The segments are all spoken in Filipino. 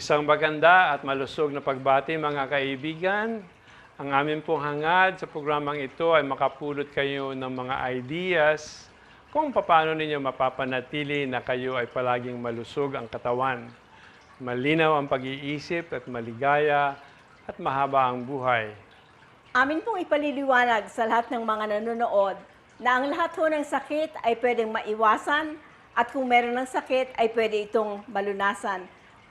Isang maganda at malusog na pagbati mga kaibigan. Ang amin pong hangad sa programang ito ay makapulot kayo ng mga ideas kung paano ninyo mapapanatili na kayo ay palaging malusog ang katawan, malinaw ang pag-iisip at maligaya at mahaba ang buhay. Amin pong ipaliliwanag sa lahat ng mga nanonood na ang lahat ho ng sakit ay pwedeng maiwasan at kung meron ng sakit ay pwede itong malunasan.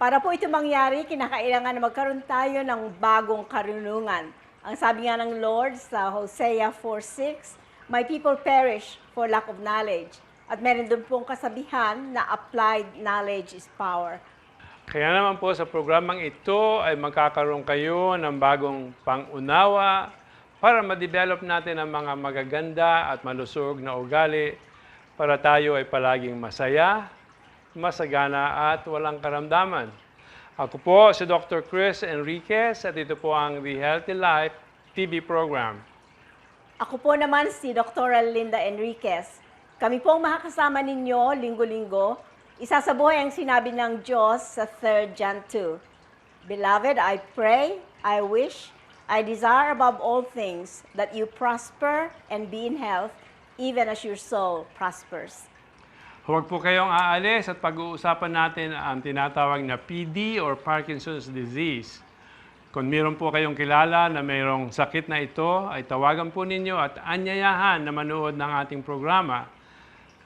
Para po ito mangyari, kinakailangan na magkaroon tayo ng bagong karunungan. Ang sabi nga ng Lord sa Hosea 4:6, "My people perish for lack of knowledge." At meron doon pong kasabihan na applied knowledge is power. Kaya naman po sa programang ito ay magkakaroon kayo ng bagong pangunawa para ma-develop natin ang mga magaganda at malusog na ugali para tayo ay palaging masaya, masagana at walang karamdaman. Ako po si Dr. Chris Enriquez at ito po ang The Healthy Life TV program. Ako po naman si Dr. Linda Enriquez. Kami po ang makakasama ninyo linggo-linggo. Isa sa buhay ang sinabi ng Diyos sa 3 John 2. "Beloved, I pray, I wish, I desire above all things that you prosper and be in health, even as your soul prospers." Huwag po kayong aalis at pag-uusapan natin ang tinatawag na PD or Parkinson's disease. Kung meron po kayong kilala na mayroong sakit na ito, ay tawagan po ninyo at anyayahan na manood ng ating programa.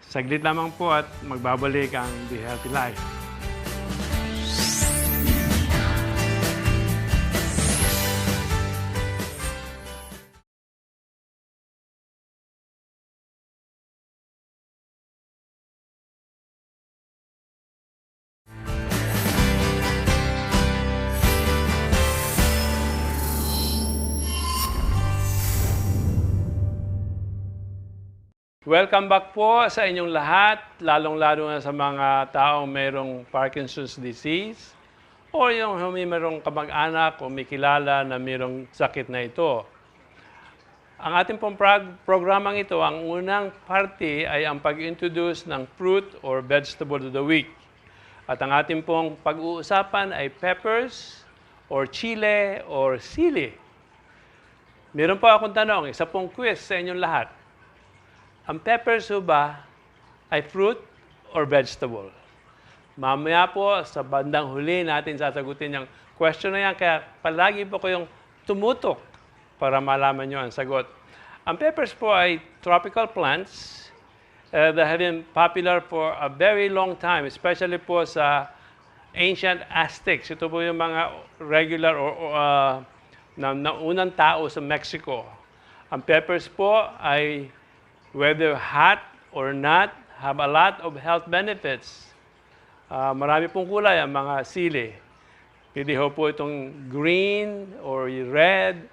Saglit lamang po at magbabalik ang The Healthy Life. Welcome back po sa inyong lahat, lalong-lalo na sa mga taong mayroong Parkinson's disease o yung mayroong kamag-anak o may kilala na mayroong sakit na ito. Ang ating pong programang ito, ang unang parte ay ang pag-introduce ng fruit or vegetable of the week. At ang ating pong pag-uusapan ay peppers or chile or sili. Meron po akong tanong, isa pong quiz sa inyong lahat. Ang peppers ba ay fruit or vegetable? Mamaya po sa bandang huli natin sasagutin yung question na yan. Kaya palagi po kayong tumutok para malaman nyo ang sagot. Ang peppers po ay tropical plants that have been popular for a very long time, especially po sa ancient Aztecs. Ito po yung mga regular na unang tao sa Mexico. Ang peppers po ay whether hot or not, have a lot of health benefits. Marami pong kulay ang mga sili. Pwede ho po itong green or red,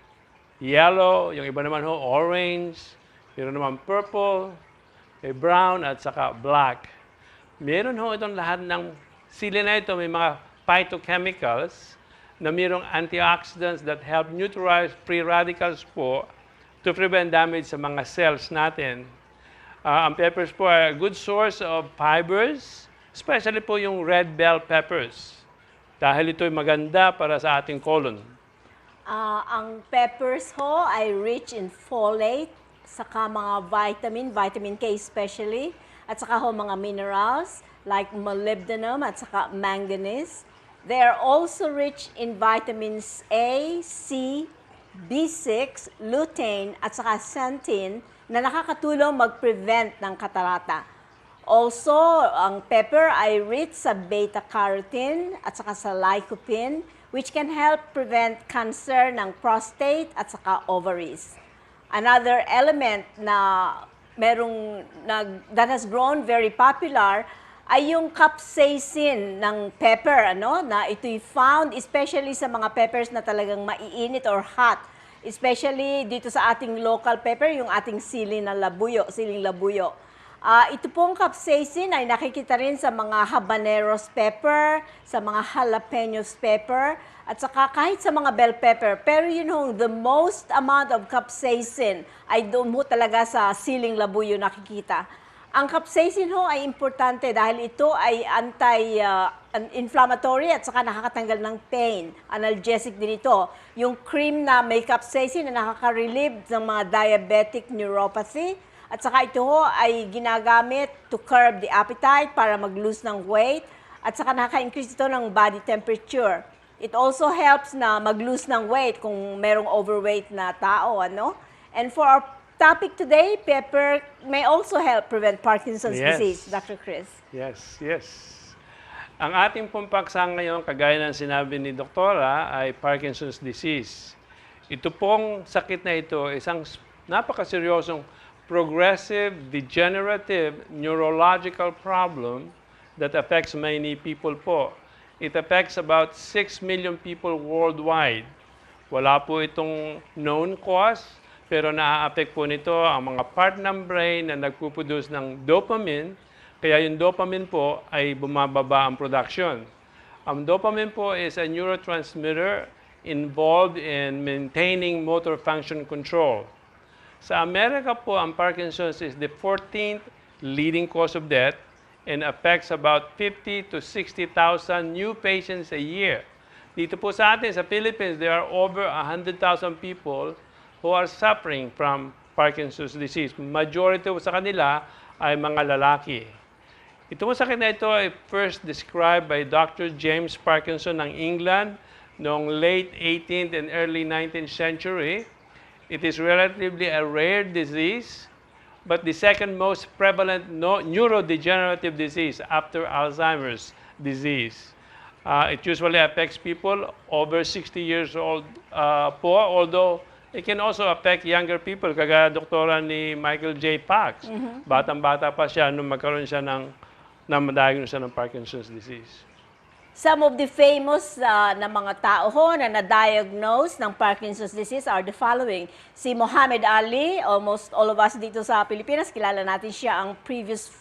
yellow, yung iba naman ho orange, meron naman purple, may brown at saka black. Meron ho itong lahat ng sili na ito, may mga phytochemicals na mayroong antioxidants that help neutralize free radicals po to prevent damage sa mga cells natin. Ang peppers po ay a good source of fibers, especially po yung red bell peppers. Dahil ito'y maganda para sa ating colon. Ang peppers ho ay rich in folate, saka mga vitamin K especially, at saka ho mga minerals like molybdenum at saka manganese. They are also rich in vitamins A, C, B6, lutein, at saka xanthin na nakakatulong mag-prevent ng katarata. Also, ang pepper ay rich sa beta-carotene at saka sa lycopene, which can help prevent cancer ng prostate at saka ovaries. Another element na that has grown very popular ay yung capsaicin ng pepper, na ito'y found especially sa mga peppers na talagang maiinit or hot. Especially dito sa ating local pepper, yung ating siling labuyo. Ito pong capsaicin ay nakikita rin sa mga habaneros pepper, sa mga jalapenos pepper, at saka kahit sa mga bell pepper. Pero the most amount of capsaicin ay doon mo talaga sa siling labuyo nakikita. Ang capsaicin ho ay importante dahil ito ay anti-inflammatory at saka nakakatanggal ng pain. Analgesic din ito. Yung cream na may capsaicin na nakaka-relieve ng mga diabetic neuropathy. At saka ito ho ay ginagamit to curb the appetite para mag-lose ng weight. At saka nakaka-increase ito ng body temperature. It also helps na mag-lose ng weight kung merong overweight na tao, ano? And for our topic today, pepper may also help prevent Parkinson's disease, Dr. Chris. Yes, yes. Ang ating pong paksa ngayon, kagaya ng sinabi ni Doktora, ay Parkinson's disease. Ito pong sakit na ito, isang napakaseryosong progressive degenerative neurological problem that affects many people po. It affects about 6 million people worldwide. Wala po itong known cause, pero na-affect po nito ang mga part ng brain na nagpuproduce ng dopamine, kaya yung dopamine po ay bumababa ang production. Ang dopamine po is a neurotransmitter involved in maintaining motor function control. Sa Amerika po, ang Parkinson's is the 14th leading cause of death and affects about 50 to 60,000 new patients a year. Dito po sa atin, sa Philippines, there are over 100,000 people who are suffering from Parkinson's disease. Majority sa kanila ay mga lalaki. Itong sakit na ito ay first described by Dr. James Parkinson ng England noong late 18th and early 19th century. It is relatively a rare disease, but the second most prevalent neurodegenerative disease after Alzheimer's disease. It usually affects people over 60 years old po, although it can also affect younger people, kagaya doktora ni Michael J. Fox. Batang-bata pa siya nung magkaroon siya ng ma-diagnose siya ng Parkinson's disease. Some of the famous na mga tao ho na na-diagnose ng Parkinson's disease are the following. Si Muhammad Ali, almost all of us dito sa Pilipinas, kilala natin siya ang previous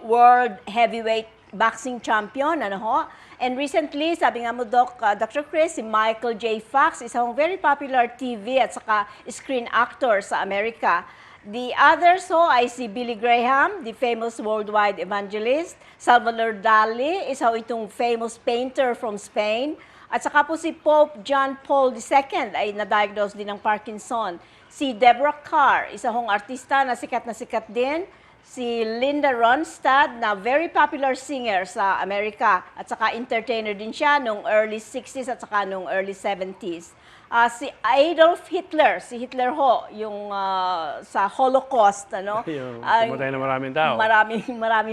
world heavyweight boxing champion, ano ho. And recently, sabi nga mo, Dr. Chris, si Michael J. Fox, isang very popular TV at saka screen actor sa Amerika. The others ho ay si Billy Graham, the famous worldwide evangelist. Salvador Dali, isa ho itong famous painter from Spain. At saka po si Pope John Paul II ay na-diagnose din ng Parkinson. Si Deborah Kerr, isa hong artista na sikat din. Si Linda Ronstadt, na very popular singer sa Amerika. At saka entertainer din siya nung early 60s at saka nung early 70s. Si Adolf Hitler, si Hitler ho, yung sa Holocaust, ano? Yung pumatay na maraming tao. Marami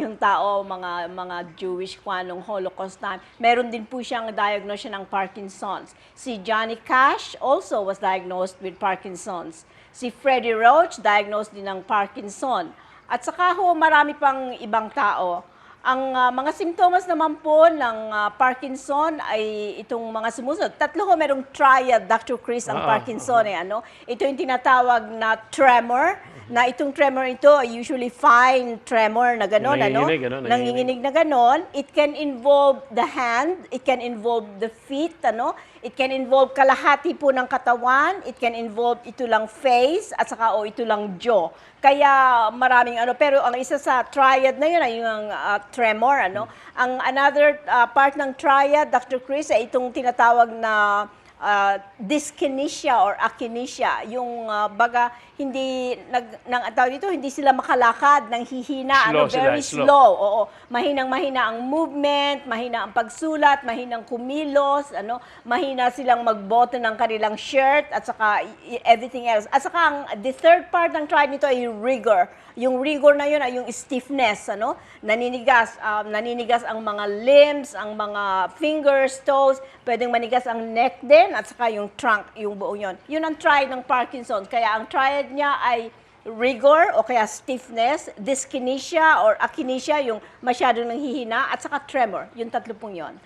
yung tao, mga Jewish nung Holocaust time. Meron din po siyang diagnosed ng Parkinson's. Si Johnny Cash also was diagnosed with Parkinson's. Si Freddie Roach, diagnosed din ng Parkinson. At saka ho, marami pang ibang tao. Ang mga simptomas naman po ng Parkinson ay itong mga sumusunod. Tatlo ho, merong triad, Dr. Chris, ang Parkinson. Ano? Ito yung tinatawag na tremor, na itong tremor ito ay usually fine tremor na gano'n. Nanginginig na gano'n. It can involve the hand, it can involve the feet, ano? It can involve kalahati po ng katawan, it can involve ito lang face, at saka ito lang jaw. Kaya maraming ano, pero ang isa sa triad na yun ay yung tremor, ano. Ang another part ng triad, Dr. Chris, ay itong tinatawag na dyskinesia or akinesia, yung baga hindi tawag dito, hindi sila makalakad, nang hihina, very slow. Oo, mahinang-mahina ang movement, mahina ang pagsulat, mahinang kumilos, ano, mahina silang magboto ng kanilang shirt at saka everything else. At saka ang the third part ng triad nito ay rigor. Yung rigor na yun ay yung stiffness, ano? Naninigas ang mga limbs, ang mga fingers, toes, pwedeng manigas ang neck din, at saka yung trunk, yung buo yun. Yun ang triad ng Parkinson. Kaya ang triad niya ay rigor o kaya stiffness, dyskinesia or akinesia, yung masyadong nanghihina, at saka tremor. Yung tatlo pong yun.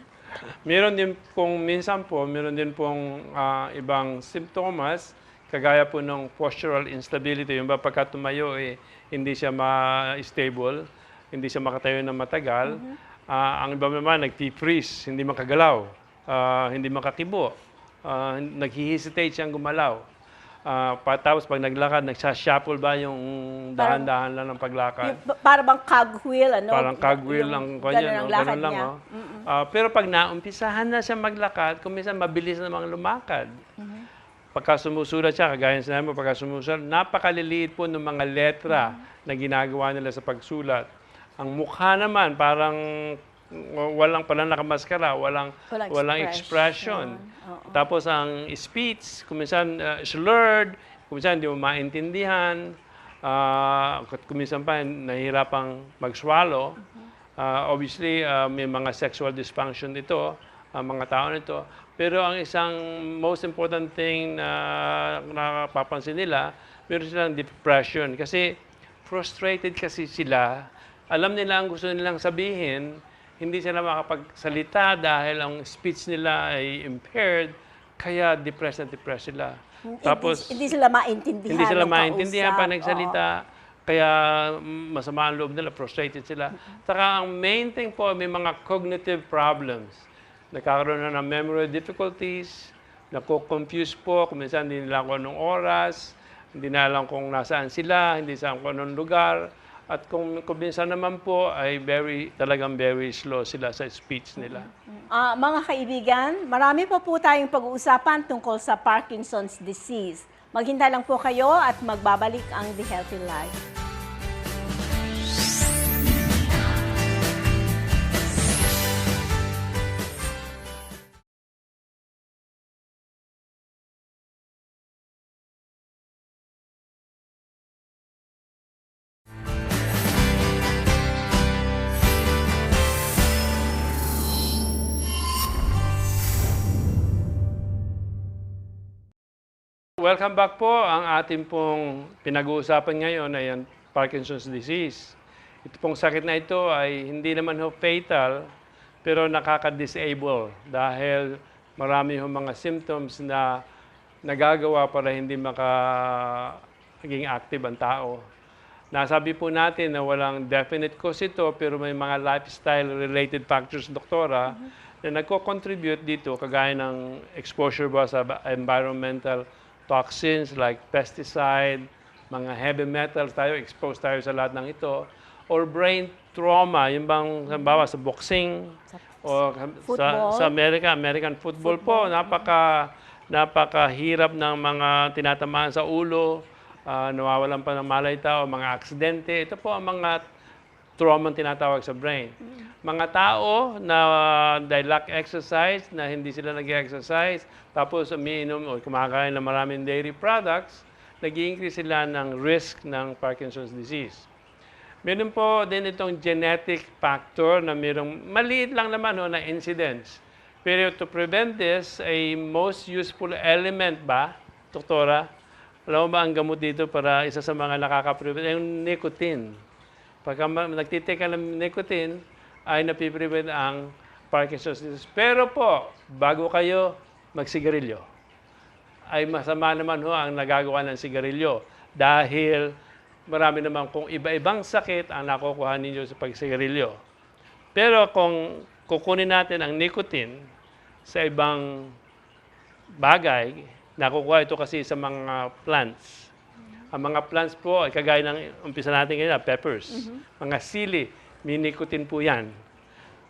Meron din pong ibang simptomas, kagaya po ng postural instability, yung pagka tumayo hindi siya ma-stable, hindi siya makatayo ng matagal. Ang iba naman nag-freeze, hindi makagalaw, hindi makakibo, nag-hesitate siyang gumalaw. Tapos pag naglakad, nagsashuffle ba yung dahan-dahan lang ng paglakad? Para bang cogwheel, ano? Parang cogwheel ang kanya, Ganun ang no? lakad Ganun lang, niya. oh. Pero pag naumpisahan na siya maglakad, kung minsan mabilis namang lumakad. Pagka sumusulat siya, kagaya ng sinabi mo, pagka sumusulat, napakaliliit po ng mga letra na ginagawa nila sa pagsulat. Ang mukha naman, parang parang nakamaskara, walang expression. Oo. Tapos ang speech, kung minsan slurred, kung minsan hindi mo maintindihan, kung minsan pa nahihirapang mag-swallow. Obviously, may mga sexual dysfunction dito, ang mga tao nito. Pero ang isang most important thing na napapansin nila, meron silang depression. Kasi frustrated kasi sila. Alam nila ang gusto nilang sabihin, hindi sila makapagsalita dahil ang speech nila ay impaired, kaya depressed sila. Tapos, Hindi sila maintindihan. hindi sila ng maintindihan kausap. pa nagsalita, kaya masama ang loob nila, frustrated sila. Saka ang main thing po, may mga cognitive problems. Nagkakaroon na ng memory difficulties, nako-confuse po, kung minsan hindi nila kung anong oras, hindi na alam kung nasaan sila, hindi sa kung anong lugar. At kung minsan naman po ay talagang very slow sila sa speech nila. Mga kaibigan, marami pa po tayong pag-uusapan tungkol sa Parkinson's disease. Maghintay lang po kayo at magbabalik ang The Healthy Life. Welcome back po. Ang ating pong pinag-uusapan ngayon ay ang Parkinson's disease. Ito pong sakit na ito ay hindi naman fatal, pero nakaka-disable dahil marami mga symptoms na nagagawa para hindi maging active ang tao. Nasabi po natin na walang definite cause ito, pero may mga lifestyle-related factors, doktora, na nagko-contribute dito, kagaya ng exposure ba sa environmental toxins like pesticide, mga heavy metals tayo, exposed tayo sa lahat ng ito, or brain trauma, yung bang, halimbawa, sa boxing, o sa American football po, napakahirap ng mga tinatamaan sa ulo, nawawalan pa ng malay tao, mga aksidente. Ito po ang mga trauma tinatawag sa brain. Mga tao na dahil lack exercise, na hindi sila nag-exercise, tapos umiinom o kumakain ng maraming dairy products, nag-i-increase sila ng risk ng Parkinson's disease. Meron po din itong genetic factor na mayroong maliit lang naman na incidence. Pero to prevent this, a most useful element ba, doktora? Alam mo ba ang gamot dito para isa sa mga nakaka-prevent? Yung nicotine. Pagka nagtitake ka ng nicotine, ay napiprevent ang Parkinson's disease. Pero po, bago kayo magsigarilyo, ay masama naman ang nagagawa ng sigarilyo. Dahil marami naman kung iba-ibang sakit ang nakukuha ninyo sa pagsigarilyo. Pero kung kukunin natin ang nicotine sa ibang bagay, nakukuha ito kasi sa mga plants. Ang mga plants po ay kagaya ng umpisa natin kanina, peppers. Mga sili, may nicotine po yan.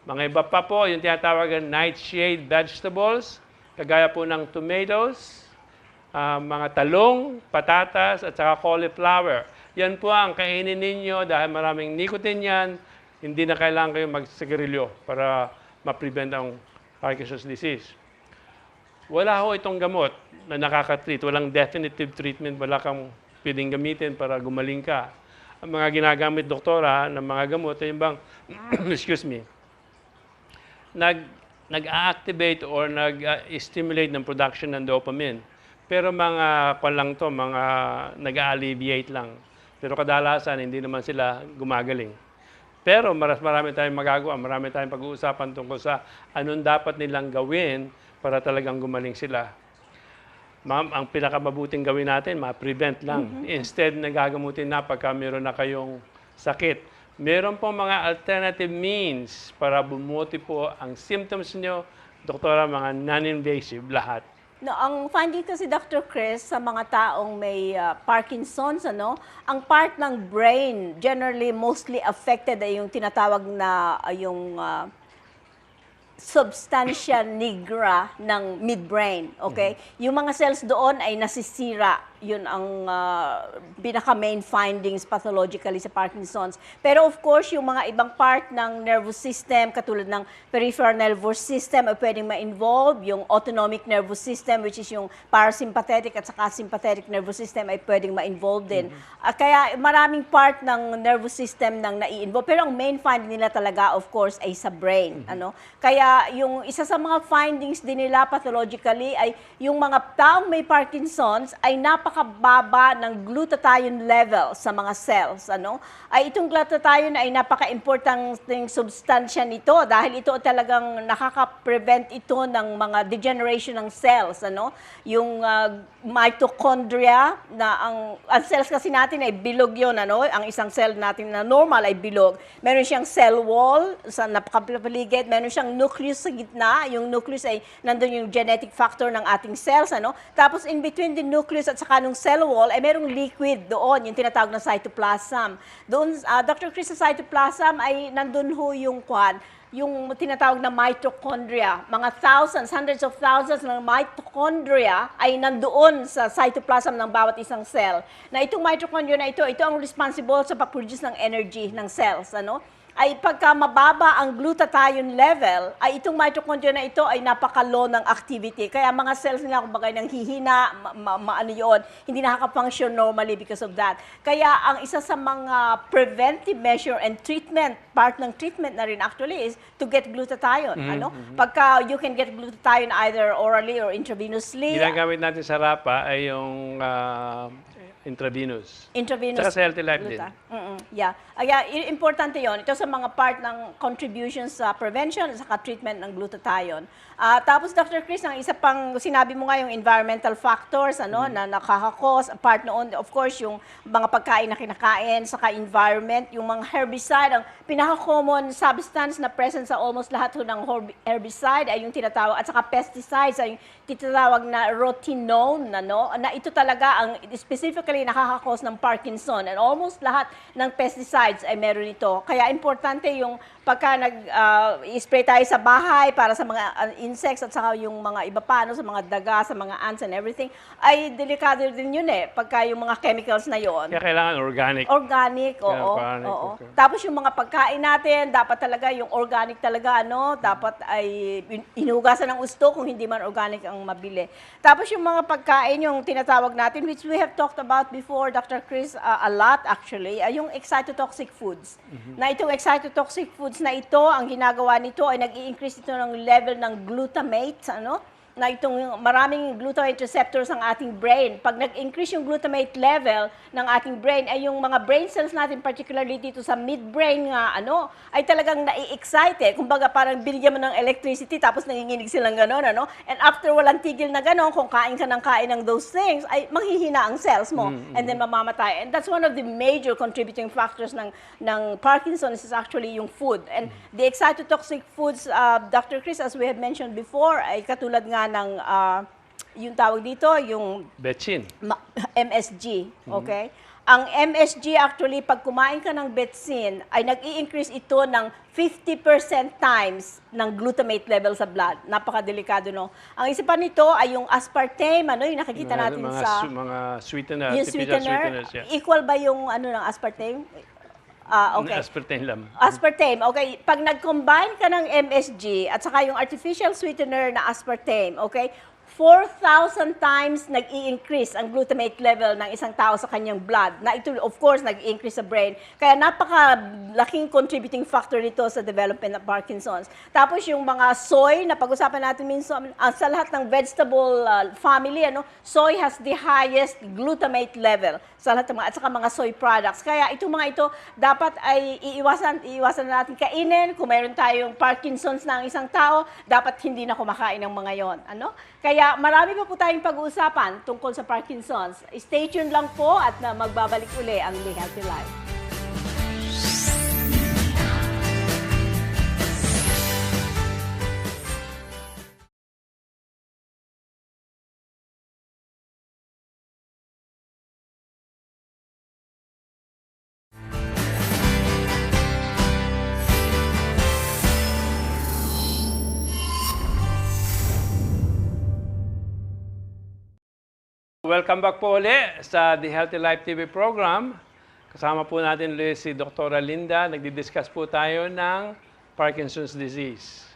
Mga iba pa po, yung tinatawagan nightshade vegetables, kagaya po ng tomatoes, mga talong, patatas, at saka cauliflower. Yan po ang kainin ninyo dahil maraming nicotine yan, hindi na kailangan kayo magsigarilyo para ma-prevent ang Parkinson's disease. Wala ho itong gamot na nakaka-treat. Walang definitive treatment. Wala kang pwedeng gamitin para gumaling ka. Ang mga ginagamit doktora ng mga gamot ay yung bang, excuse me, nag-activate or nag-stimulate ng production ng dopamine. Pero mga mga nag-alleviate lang. Pero kadalasan, hindi naman sila gumagaling. Pero marami tayong magagawa, marami tayong pag-uusapan tungkol sa anong dapat nilang gawin para talagang gumaling sila. Ma'am, ang pinakamabuting gawin natin, ma-prevent lang. Instead, nagagamutin na pagka meron na kayong sakit. Meron pong mga alternative means para bumuti po ang symptoms nyo. Doktora, mga non-invasive, lahat. No, ang finding kasi Dr. Chris sa mga taong may Parkinson's, ang part ng brain generally mostly affected ay yung tinatawag na yung substantia nigra ng midbrain, okay? Yung mga cells doon ay nasisira. Yun ang pinaka-main findings pathologically sa Parkinson's. Pero of course, yung mga ibang part ng nervous system, katulad ng peripheral nervous system, ay pwedeng ma-involve. Yung autonomic nervous system, which is yung parasympathetic at saka sympathetic nervous system, ay pwedeng ma-involve din. Kaya maraming part ng nervous system nang nai-involve. Pero ang main finding nila talaga, of course, ay sa brain. Kaya yung isa sa mga findings din nila pathologically ay yung mga taong may Parkinson's ay napakababa ng glutathione level sa mga cells. Ay itong glutathione ay napaka-importanting substansya nito dahil ito talagang nakaka-prevent ito ng mga degeneration ng cells. Yung mitochondria na ang cells kasi natin ay bilog yun. Ang isang cell natin na normal ay bilog. Meron siyang cell wall sa napakapaligid, meron siyang nucleus sa gitna. Yung nucleus ay nandun yung genetic factor ng ating cells. Tapos in between the nucleus at saka nung cell wall ay merong liquid doon, yung tinatawag na cytoplasm. Doon, Dr. Chris, sa cytoplasm ay nandun ho yung tinatawag na mitochondria. Mga thousands, hundreds of thousands ng mitochondria ay nandoon sa cytoplasm ng bawat isang cell. Na itong mitochondria na ito ang responsible sa pag-produce ng energy ng cells. Ay pagka mababa ang glutathione level, ay itong mitochondria na ito ay napaka-low ng activity. Kaya mga cells nila, kumbaga, nang hihina, hindi nakaka-function normally because of that. Kaya ang isa sa mga preventive measure and treatment, part ng treatment na rin actually is to get glutathione. Pagka you can get glutathione either orally or intravenously. Ginagamit natin sa RAPA ay yung intravenous. Saka sa Healthy Life din. Yeah. Importante yon. Ito sa mga part ng contributions sa prevention at saka treatment ng glutathione. Tapos, Dr. Chris, ang isa pang sinabi mo nga yung environmental factors na nakaka-cause. Part noon, of course, yung mga pagkain na kinakain, saka environment, yung mga herbicide. Ang pinaka-common substance na present sa almost lahat ng herbicide ay yung tinatawag, at saka pesticides ay yung tinatawag na rotenone, na ito talaga ang specifically nakaka-cause ng Parkinson. And almost lahat ng pesticides ay meron ito. Kaya importante yung pagka nag-spray tayo sa bahay para sa mga insects at saka yung mga iba pa, sa mga daga, sa mga ants and everything, ay delikado din yun pagka yung mga chemicals na yon. Kaya kailangan organic. Organic, oo. Okay. Tapos yung mga pagkain natin, dapat talaga yung organic talaga, dapat ay inugasan ng gusto kung hindi man organic ang mabili. Tapos yung mga pagkain, yung tinatawag natin, which we have talked about before, Dr. Chris, a lot actually, ay yung excitotoxic foods. Na itong excitotoxic foods na ito, ang ginagawa nito ay nag-i-increase ito ng level ng glutamate, na itong maraming glutamate receptors ng ating brain. Pag nag-increase yung glutamate level ng ating brain, ay yung mga brain cells natin, particularly dito sa midbrain nga, ay talagang nai-excite. Kumbaga parang binigyan mo ng electricity, tapos nanginginig silang gano'n, And after walang tigil na gano'n, kung kain ka ng kain ng those things, ay manghihina ang cells mo, and then mamamatay. And that's one of the major contributing factors ng Parkinson's is actually yung food. And the excitotoxic foods, Dr. Chris, as we have mentioned before, ay katulad nga ng yung tawag dito, yung Betsin. MSG, okay? Ang MSG actually, pag kumain ka ng betsin, ay nag-i-increase ito ng 50% times ng glutamate level sa blood. Napakadelikado, Ang isa pa nito ay yung aspartame, yung nakikita natin sa mga sweetener, yung artificial sweetener. sweeteners. Yeah. Equal ba yung ng aspartame? Okay. Aspartame lang. Aspartame, okay. Pag nag-combine ka ng MSG at saka yung artificial sweetener na aspartame, okay, 4,000 times nag-i-increase ang glutamate level ng isang tao sa kanyang blood. Na ito, of course, nag-i-increase sa brain. Kaya napakalaking contributing factor nito sa development ng Parkinson's. Tapos yung mga soy, na pag-usapan natin minsan, sa lahat ng vegetable family, soy has the highest glutamate level sa lahat ng mga, at saka mga soy products. Kaya itong mga ito, dapat ay iiwasan na natin kainin. Kung mayroon tayong Parkinson's na ang isang tao, dapat hindi na kumakain ng mga yon. Kaya marami pa po tayong pag-uusapan tungkol sa Parkinson's. Stay tuned lang po at magbabalik uli ang The Healthy Life. Welcome back po uli sa The Healthy Life TV program. Kasama po natin ulit si Dr. Linda. Nagdi-discuss po tayo ng Parkinson's disease.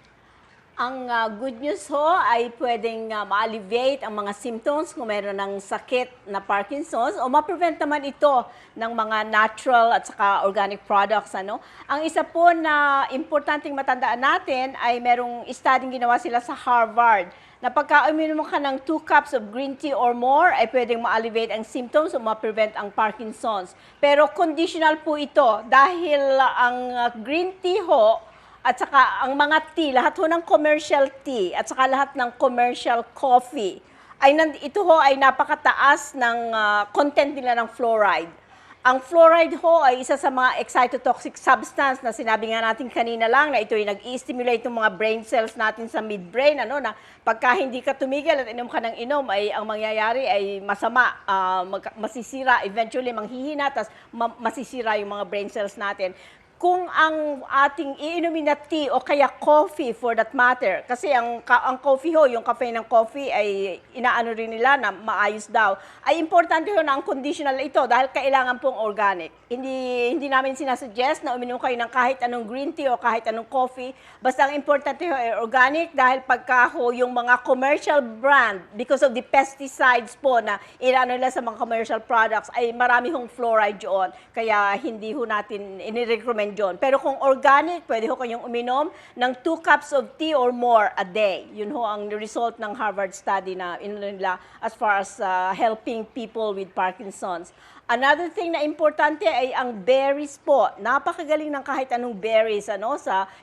Ang good news ho ay pwedeng ma-alleviate ang mga symptoms kung meron ng sakit na Parkinson's o ma-prevent naman ito ng mga natural at saka organic products. Ano? Ang isa po na importanteng matandaan natin ay merong study ginawa sila sa Harvard na pagka uminom ka ng 2 cups of green tea or more ay pwedeng ma-alleviate ang symptoms o ma-prevent ang Parkinson's. Pero conditional po ito dahil ang green tea ho at saka ang mga tea, lahat ho ng commercial tea at saka lahat ng commercial coffee, ito ho ay napakataas ng content nila ng fluoride. Ang fluoride ho ay isa sa mga excitotoxic substance na sinabi nga natin kanina lang na ito ay nag-i-stimulate ng mga brain cells natin sa midbrain, na pagka hindi ka tumigil at inom ka ng inom, ay ang mangyayari ay masama, masisira, eventually manghihina, tas masisira yung mga brain cells natin. Kung ang ating iinumin na tea o kaya coffee for that matter, kasi ang coffee ho, yung caffeine ng coffee ay inaano rin nila na maayos daw, ay importante ho na ang conditional ito dahil kailangan pong organic. Hindi namin sinasuggest na uminom kayo ng kahit anong green tea o kahit anong coffee, basta ang importante ho ay organic dahil pagka ho yung mga commercial brand, because of the pesticides po na inaano nila sa mga commercial products, ay marami hong fluoride yun. Kaya hindi ho natin inirecommend yun. Pero kung organic, pwede ho kayong uminom ng 2 cups of tea or more a day. Yun ho ang result ng Harvard study na nila as far as helping people with Parkinson's. Another thing na importante ay ang berries po. Napakagaling ng kahit anong berries,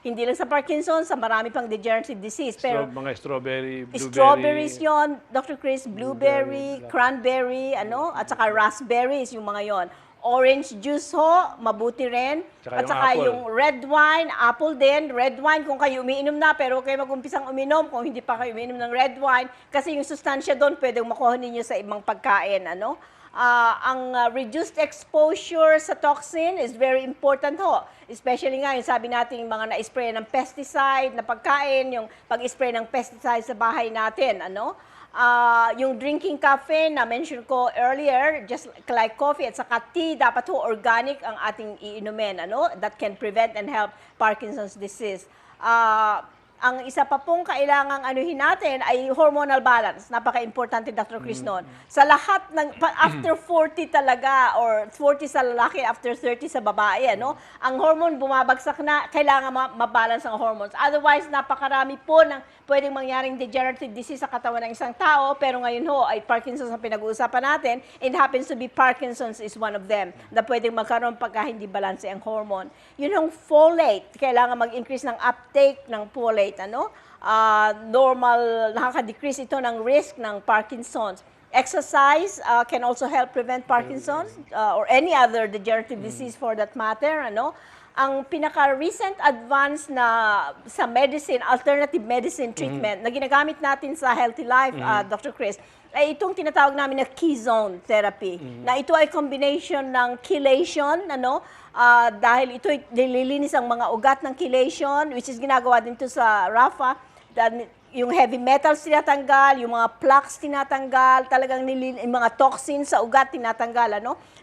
hindi lang sa Parkinson's, sa marami pang degenerative disease. Pero Mga strawberry, blueberry. strawberries yon, Dr. Chris, blueberry, cranberry, at saka raspberries, yung mga yon. Orange juice ho, mabuti rin. Tsaka At saka yung apple. yung red wine, apple din. Red wine kung kayo umiinom na, pero huwag kayo mag-umpisang uminom kung hindi pa kayo umiinom ng red wine. Kasi yung sustansya doon, pwedeng makuha ninyo sa ibang pagkain. Ang reduced exposure sa toxin is very important ho. Especially nga, yung sabi natin, mga na-spray ng pesticide na pagkain, yung pag-spray ng pesticide sa bahay natin, yung drinking caffeine na mention ko earlier, just like coffee at saka tea, dapat ho organic ang ating iinumin, that can prevent and help Parkinson's disease. Ang isa pa pong kailangang anuhin natin ay hormonal balance. Napaka-importante, Dr. Chris, noon. Sa lahat ng, after 40 talaga, or 40 sa lalaki, after 30 sa babae, ang hormone bumabagsak na, kailangan mabalance ang hormones. Otherwise, napakarami po ng pwedeng mangyaring degenerative disease sa katawan ng isang tao, pero ngayon ho, ay Parkinson's ang pinag-uusapan natin. It happens to be Parkinson's is one of them, na pwedeng magkaroon pagka hindi balance ang hormone. Yun yung folate, kailangan mag-increase ng uptake ng folate, normal, nakaka-decrease ito ng risk ng Parkinson's. Exercise can also help prevent Parkinson's or any other degenerative disease for that matter. Ang pinaka-recent advance na sa medicine, alternative medicine treatment na ginagamit natin sa Healthy Life, Dr. Chris, ay itong tinatawag namin na Keyzone therapy. Na ito ay combination ng chelation, dahil ito ay nililinis ang mga ugat ng chelation, which is ginagawa din ito sa RAFA. Yung heavy metals tinatanggal, yung mga plaques tinatanggal, talagang yung mga toxins sa ugat tinatanggal,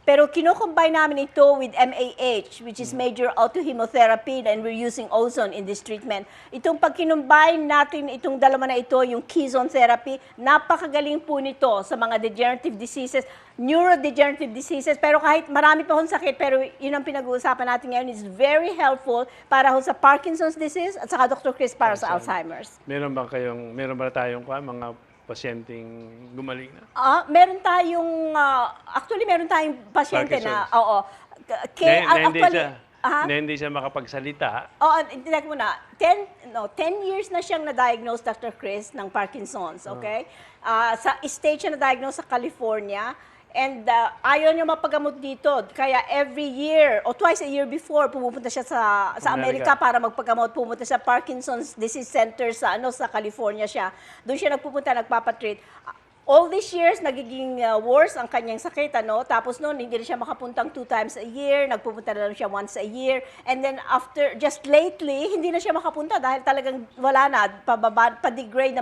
Pero kino-combine namin ito with MAH, which is major autohemotherapy, and we're using ozone in this treatment. Itong pag kinombine natin itong dalawa na ito, yung Keyzone therapy, napakagaling po nito sa mga degenerative diseases, neurodegenerative diseases, pero kahit marami pa hong sakit, pero yun ang pinag-uusapan natin ngayon, is very helpful para ho sa Parkinson's disease at saka Dr. Chris para sa Alzheimer's. Meron ba tayong mga pasyenteng gumaling na? Meron tayong, actually meron tayong pasyente na, Na hindi siya makapagsalita. Tinak mo na, 10 years na siyang na-diagnose, Dr. Chris, ng Parkinson's, okay? Sa stage siya na-diagnose sa California, and ayaw niya mapagamot dito. Kaya every year, o twice a year before, pumupunta siya sa Amerika para magpagamot. Pumunta sa Parkinson's Disease Center sa California siya. Doon siya nagpupunta, nagpapatreat. all these years, nagiging worse ang kanyang sakit, ano? Tapos noon, hindi na siya makapuntang 2 times a year, nagpupunta na lang siya once a year. And then after, just lately, hindi na siya makapunta dahil talagang wala na, pa-degrade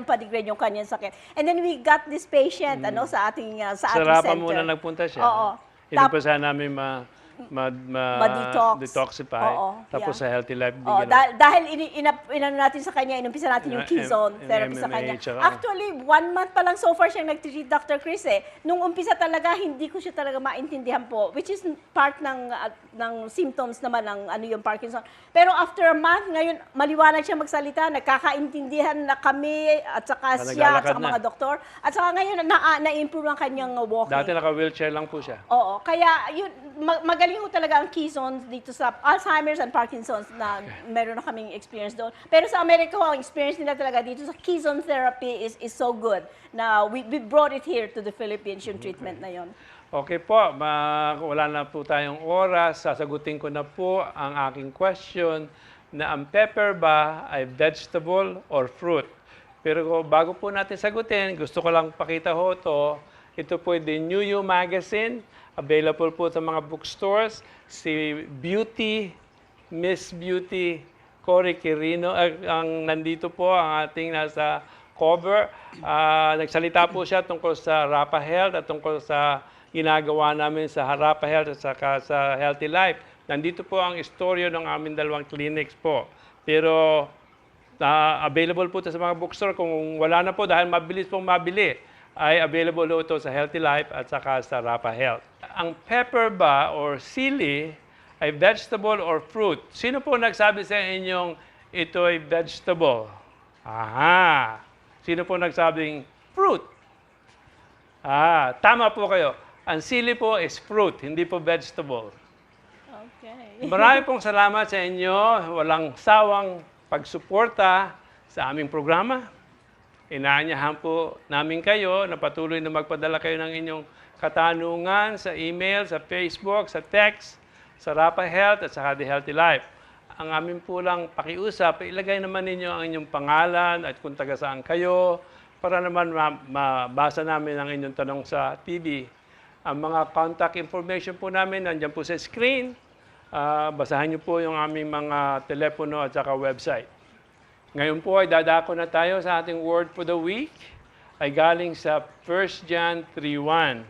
yung kanyang sakit. And then we got this patient, ano, sa ating Sa ating Rapa center. muna nagpunta siya. Oo. Inumpasahan namin Ma-detox. detoxify. Oo, Tapos yeah. sa Healthy Life, Oh, bigyan dahil inano natin sa kanya, inumpisa natin yung Yung Keyzone M- therapy sa MMA, kanya. tsaka- Actually, 1 month pa lang so far siyang nag-treat, Dr. Chris eh. Nung umpisa talaga, hindi ko siya talaga maintindihan po, which is part ng symptoms naman ng ano yung Parkinson. Pero after a month, ngayon, maliwanag siya magsalita, nagkakaintindihan na kami, at saka siya, at naglalakad saka na. mga doktor. At saka ngayon, na-improve ang kanyang walking. Dati naka-wheelchair lang po siya. Oo, kaya yun, magaling ho talaga ang Keyzone dito sa Alzheimer's and Parkinson's na meron na kaming experience doon. Pero sa Amerika ho, ang experience nila talaga dito sa Keyzone therapy is so good na we brought it here to the Philippines, yung treatment na yon. Okay po, wala na po tayong oras. Sasagutin ko na po ang aking question na ang pepper ba ay vegetable or fruit? Pero bago po natin sagutin, gusto ko lang pakita ho to. Ito po the New You Magazine. Available po sa mga bookstores. Si Beauty, Miss Beauty, Cory Quirino, ang nandito po ang ating nasa cover. Nagsalita po siya tungkol sa Rapa Health at tungkol sa ginagawa namin sa Rapa Health at saka sa Healthy Life. Nandito po ang istorya ng aming dalawang clinics po. Pero available po ito sa mga bookstore. Kung wala na po dahil mabilis pong mabili, ay available ito sa Healthy Life at saka sa Rapa Health. Ang pepper ba or sili ay vegetable or fruit? Sino po nagsabi sa inyong ito ay vegetable? Aha! Sino po nagsabing fruit? Tama po kayo. Ang sili po is fruit, hindi po vegetable. Okay. Marami pong salamat sa inyo. Walang sawang pagsuporta sa aming programa. Inaanyahan po namin kayo na patuloy na magpadala kayo ng inyong katanungan sa email, sa Facebook, sa text, sa Rapa Health at sa The Healthy Life. Ang amin po lang pakiusap, ilagay naman ninyo ang inyong pangalan at kung taga saan kayo para naman mabasa namin ang inyong tanong sa TV. Ang mga contact information po namin nandiyan po sa screen. Basahin niyo po yung aming mga telepono at saka website. Ngayon po ay dadako na tayo sa ating word for the week. Ay galing sa 1 John 3:1.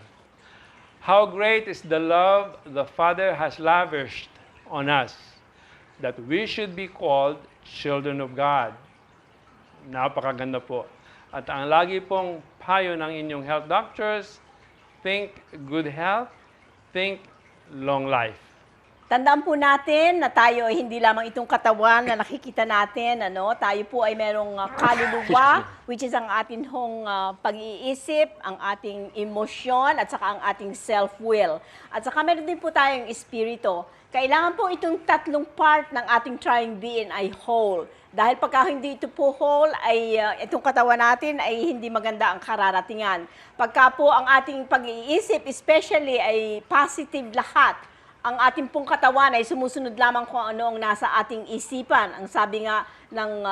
How great is the love the Father has lavished on us, that we should be called children of God. Napakaganda po. At ang lagi pong payo ng inyong health doctors, think good health, think long life. Tandaan po natin na tayo ay hindi lamang itong katawan na nakikita natin, ano? Tayo po ay merong kaluluwa, which is ang ating pag-iisip, ang ating emosyon, at saka ang ating self-will. At saka meron din po tayong espiritu. Kailangan po itong tatlong part ng ating trying being ay whole. Dahil pagka hindi ito po whole, ay itong katawan natin ay hindi maganda ang kararatingan. Pagka po ang ating pag-iisip, especially, ay positive lahat, ang ating pong katawan ay sumusunod lamang kung ano ang nasa ating isipan. Ang sabi nga ng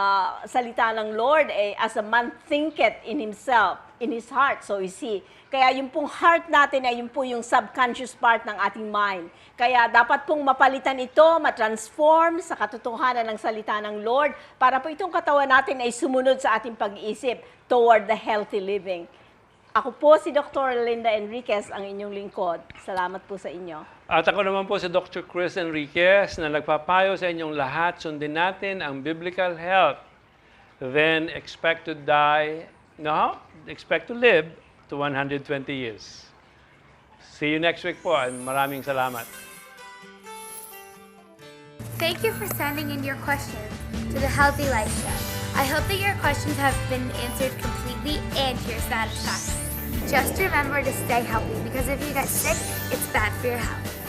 salita ng Lord, as a man thinketh in himself, in his heart, so is he. Kaya yung pong heart natin ay yung po yung subconscious part ng ating mind. Kaya dapat pong mapalitan ito, matransform sa katotohanan ng salita ng Lord para po itong katawan natin ay sumunod sa ating pag-iisip toward the healthy living. Ako po si Dr. Linda Enriquez, ang inyong lingkod. Salamat po sa inyo. At ako naman po si Dr. Chris Enriquez na nagpapayo sa inyong lahat. Sundin natin ang biblical health. Then expect to live to 120 years. See you next week po. Maraming salamat. Thank you for sending in your questions to the Healthy Life Show. I hope that your questions have been answered completely and to your satisfaction. Just remember to stay healthy because if you get sick, it's bad for your health.